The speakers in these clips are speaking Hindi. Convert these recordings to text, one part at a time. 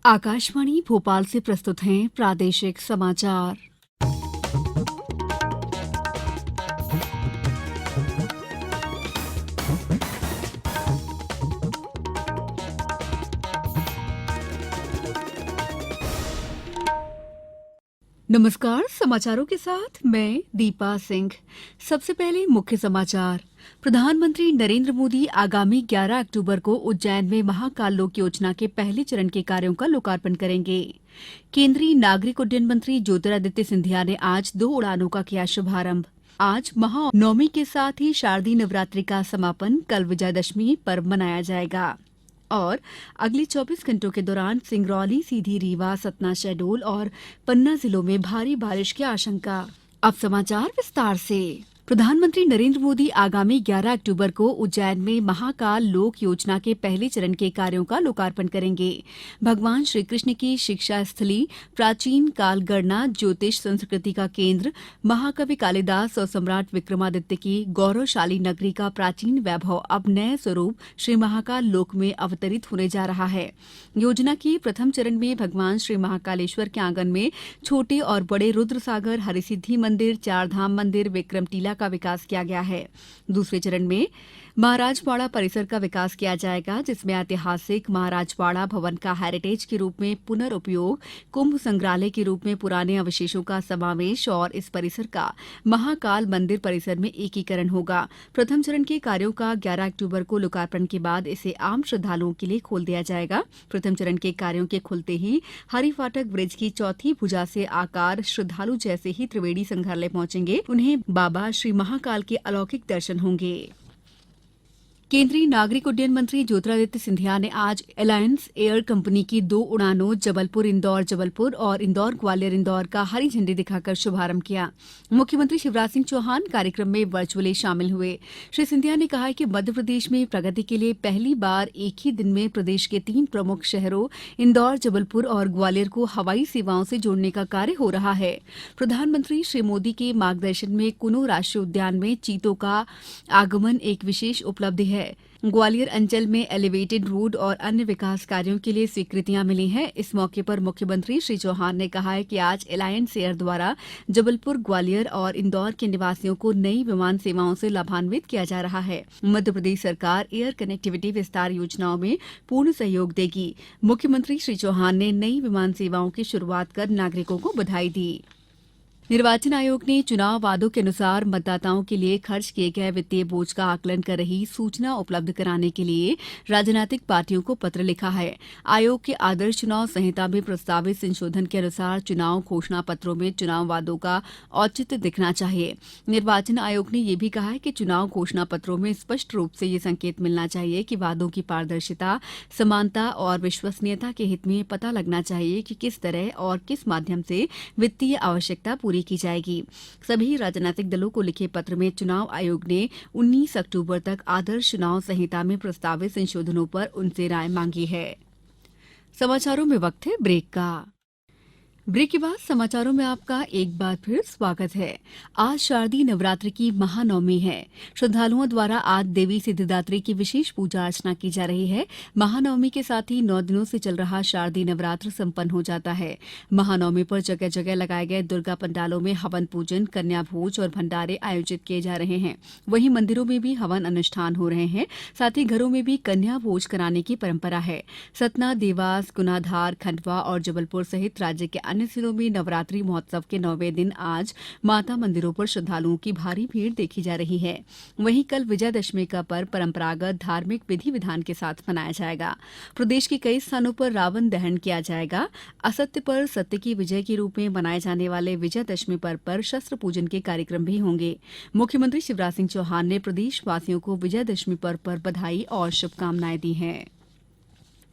आकाशवाणी भोपाल से प्रस्तुत हैं प्रादेशिक समाचार। नमस्कार, समाचारों के साथ मैं दीपा सिंह। सबसे पहले मुख्य समाचार। प्रधानमंत्री नरेंद्र मोदी आगामी 11 अक्टूबर को उज्जैन में महाकाल लोक योजना के पहले चरण के कार्यों का लोकार्पण करेंगे। केंद्रीय नागरिक उड्डयन मंत्री ज्योतिरादित्य सिंधिया ने आज 2 उड़ानों का किया शुभारंभ। आज महानवमी के साथ ही शारदीय नवरात्रि का समापन कल विजयादशमी पर्व मनाया जाएगा। और अगले 24 घंटों के दौरान सिंगरौली, सीधी, रीवा, सतना, शहडोल और पन्ना जिलों में भारी बारिश की आशंका। अब समाचार विस्तार से। प्रधानमंत्री नरेंद्र मोदी आगामी 11 अक्टूबर को उज्जैन में महाकाल लोक योजना के पहले चरण के कार्यों का लोकार्पण करेंगे। भगवान श्री कृष्ण की शिक्षा स्थली, प्राचीन काल गणना, ज्योतिष संस्कृति का केंद्र, महाकवि कालिदास और सम्राट विक्रमादित्य की गौरवशाली नगरी का प्राचीन वैभव अब नए स्वरूप श्री महाकाल लोक में अवतरित होने जा रहा है। योजना के प्रथम चरण में भगवान श्री महाकालेश्वर के आंगन में छोटे और बड़े रुद्रसागर, हरिसिद्धि मंदिर, चारधाम मंदिर, विक्रमटीला का विकास किया गया है। दूसरे चरण में महाराजवाड़ा परिसर का विकास किया जाएगा, जिसमें ऐतिहासिक महाराजवाड़ा भवन का हेरिटेज के रूप में पुनर्उपयोग, कुंभ संग्रहालय के रूप में पुराने अवशेषों का समावेश और इस परिसर का महाकाल मंदिर परिसर में एकीकरण होगा। प्रथम चरण के कार्यों का 11 अक्टूबर को लोकार्पण के बाद इसे आम श्रद्धालुओं के लिए खोल दिया जाएगा। प्रथम चरण के कार्यों के खुलते ही हरिफाटक ब्रिज की चौथी भुजा से आकार श्रद्धालु जैसे ही त्रिवेणी संग्रहालय पहुंचेंगे, उन्हें बाबा श्री महाकाल के अलौकिक दर्शन होंगे। केंद्रीय नागरिक उड्डयन मंत्री ज्योतिरादित्य सिंधिया ने आज अलायंस एयर कंपनी की 2 उड़ानों जबलपुर इंदौर जबलपुर और इंदौर ग्वालियर इंदौर का हरी झंडी दिखाकर शुभारंभ किया। मुख्यमंत्री शिवराज सिंह चौहान कार्यक्रम में वर्चुअली शामिल हुए। श्री सिंधिया ने कहा कि मध्य प्रदेश में प्रगति के लिए पहली बार एक ही दिन में प्रदेश के 3 प्रमुख शहरों इंदौर, जबलपुर और ग्वालियर को हवाई सेवाओं से जोड़ने का कार्य हो रहा है। प्रधानमंत्री श्री मोदी के मार्गदर्शन में कुनो राष्ट्रीय उद्यान में चीतों का आगमन एक विशेष उपलब्धि है। ग्वालियर अंचल में एलिवेटेड रोड और अन्य विकास कार्यों के लिए स्वीकृतियां मिली हैं। इस मौके पर मुख्यमंत्री श्री चौहान ने कहा है कि आज अलायंस एयर द्वारा जबलपुर, ग्वालियर और इंदौर के निवासियों को नई विमान सेवाओं से लाभान्वित किया जा रहा है। मध्य प्रदेश सरकार एयर कनेक्टिविटी विस्तार योजनाओं में पूर्ण सहयोग देगी। मुख्यमंत्री श्री चौहान ने नई विमान सेवाओं की शुरुआत कर नागरिकों को बधाई दी। निर्वाचन आयोग ने चुनाव वादों के अनुसार मतदाताओं के लिए खर्च किए गए वित्तीय बोझ का आकलन कर रही सूचना उपलब्ध कराने के लिए राजनीतिक पार्टियों को पत्र लिखा है। आयोग के आदर्श चुनाव संहिता में प्रस्तावित संशोधन के अनुसार चुनाव घोषणा पत्रों में चुनाव वादों का औचित्य दिखना चाहिए। निर्वाचन आयोग ने यह भी कहा है कि चुनाव घोषणा पत्रों में स्पष्ट रूप से ये संकेत मिलना चाहिए कि वादों की पारदर्शिता, समानता और विश्वसनीयता के हित में पता लगना चाहिए कि किस तरह और किस माध्यम से वित्तीय आवश्यकता पूरी की जाएगी। सभी राजनीतिक दलों को लिखे पत्र में चुनाव आयोग ने 19 अक्टूबर तक आदर्श चुनाव संहिता में प्रस्तावित संशोधनों पर उनसे राय मांगी है। समाचारों में वक्त है ब्रेक का। ब्रेक के बाद समाचारों में आपका एक बार फिर स्वागत है। आज शारदीय नवरात्रि की महानवमी है। श्रद्धालुओं द्वारा आज देवी सिद्धिदात्री की विशेष पूजा अर्चना की जा रही है। महानवमी के साथ ही 9 दिनों से चल रहा शारदीय नवरात्र संपन्न हो जाता है। महानवमी पर जगह जगह लगाए गए दुर्गा पंडालों में हवन पूजन, कन्या भोज और भंडारे आयोजित किए जा रहे हैं। वहीं मंदिरों में भी हवन अनुष्ठान हो रहे हैं। साथ ही घरों में भी कन्या भोज कराने की परंपरा है। सतना, देवास, गुनाधार, खंडवा और जबलपुर सहित राज्य के अन्य जिलों में नवरात्रि महोत्सव के 9वें दिन आज माता मंदिरों पर श्रद्धालुओं की भारी भीड़ देखी जा रही है। वहीं कल विजयादशमी का पर्व परंपरागत धार्मिक विधि विधान के साथ मनाया जाएगा। प्रदेश के कई स्थानों पर रावण दहन किया जाएगा। असत्य पर सत्य की विजय के रूप में मनाए जाने वाले विजयादशमी पर्व पर शस्त्र पूजन के कार्यक्रम भी होंगे। मुख्यमंत्री शिवराज सिंह चौहान ने प्रदेशवासियों को विजयादशमी पर्व पर बधाई और शुभकामनाएं दी हैं।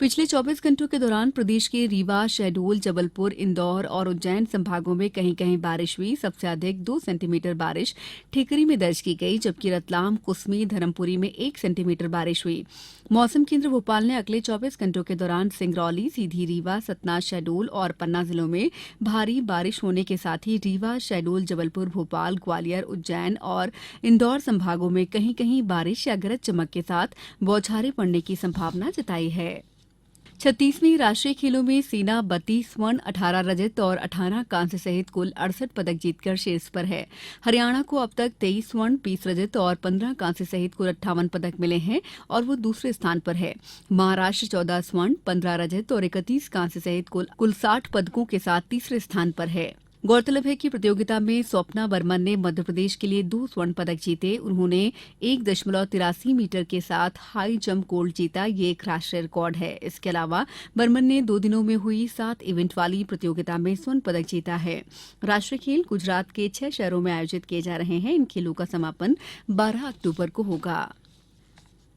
पिछले 24 घंटों के दौरान प्रदेश के रीवा, शहडोल, जबलपुर, इंदौर और उज्जैन संभागों में कहीं कहीं बारिश हुई। सबसे अधिक 2 सेंटीमीटर बारिश ठिकरी में दर्ज की गई, जबकि रतलाम, कुसमी, धर्मपुरी में 1 सेंटीमीटर बारिश हुई। मौसम केंद्र भोपाल ने अगले 24 घंटों के दौरान सिंगरौली, सीधी, रीवा, सतना, शहडोल और पन्ना जिलों में भारी बारिश होने के साथ ही रीवा, शहडोल, जबलपुर, भोपाल, ग्वालियर, उज्जैन और इंदौर संभागों में कहीं कहीं बारिश या गरज चमक के साथ बौछारें पड़ने की संभावना जताई है। 36वीं राष्ट्रीय खेलों में सेना 32 स्वर्ण, 18 रजत और 18 कांस्य सहित कुल 68 पदक जीतकर शीर्ष पर है। हरियाणा को अब तक 23 स्वर्ण, 20 रजत और 15 कांस्य सहित कुल 58 पदक मिले हैं और वो दूसरे स्थान पर है। महाराष्ट्र 14 स्वर्ण, 15 रजत और 31 कांस्य सहित कुल 60 पदकों के साथ तीसरे स्थान पर है। गौरतलब है कि प्रतियोगिता में स्वप्ना बर्मन ने मध्य प्रदेश के लिए 2 स्वर्ण पदक जीते। उन्होंने 1.83 मीटर के साथ हाई जंप गोल्ड जीता। ये एक राष्ट्रीय रिकॉर्ड है। इसके अलावा बर्मन ने 2 दिनों में हुई 7 इवेंट वाली प्रतियोगिता में स्वर्ण पदक जीता है। राष्ट्रीय खेल गुजरात के 6 शहरों में आयोजित किए जा रहे हैं। इन खेलों का समापन 12 अक्टूबर को होगा।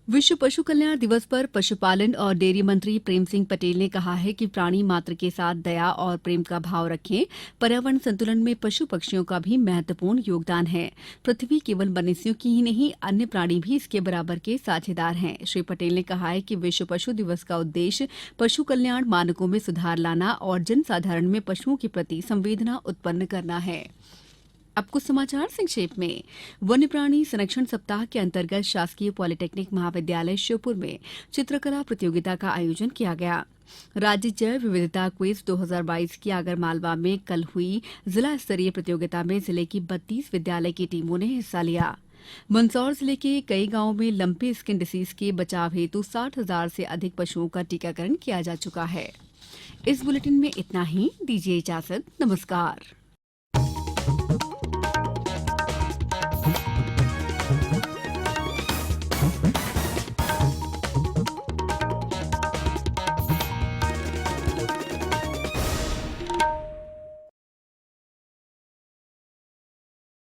विश्व पशु कल्याण दिवस पर पशुपालन और डेयरी मंत्री प्रेम सिंह पटेल ने कहा है कि प्राणी मात्र के साथ दया और प्रेम का भाव रखें। पर्यावरण संतुलन में पशु पक्षियों का भी महत्वपूर्ण योगदान है। पृथ्वी केवल मनुष्यों की ही नहीं, अन्य प्राणी भी इसके बराबर के साझेदार हैं। श्री पटेल ने कहा है कि विश्व पशु दिवस का उद्देश्य पशु कल्याण मानकों में सुधार लाना और जन साधारण में पशुओं के प्रति संवेदना उत्पन्न करना है। अब कुछ समाचार संक्षेप में। वन्य प्राणी संरक्षण सप्ताह के अंतर्गत शासकीय पॉलिटेक्निक महाविद्यालय श्योपुर में चित्रकला प्रतियोगिता का आयोजन किया गया। राज्य जैव विविधता क्विज 2022 की आगरमालवा में कल हुई जिला स्तरीय प्रतियोगिता में जिले की 32 विद्यालय की टीमों ने हिस्सा लिया। मंदसौर जिले के कई गांवों में लंपी स्किन डिसीज के बचाव हेतु 60,000 से अधिक पशुओं का टीकाकरण किया जा चुका है। इस बुलेटिन में इतना ही। दीजिए इजाजत। नमस्कार।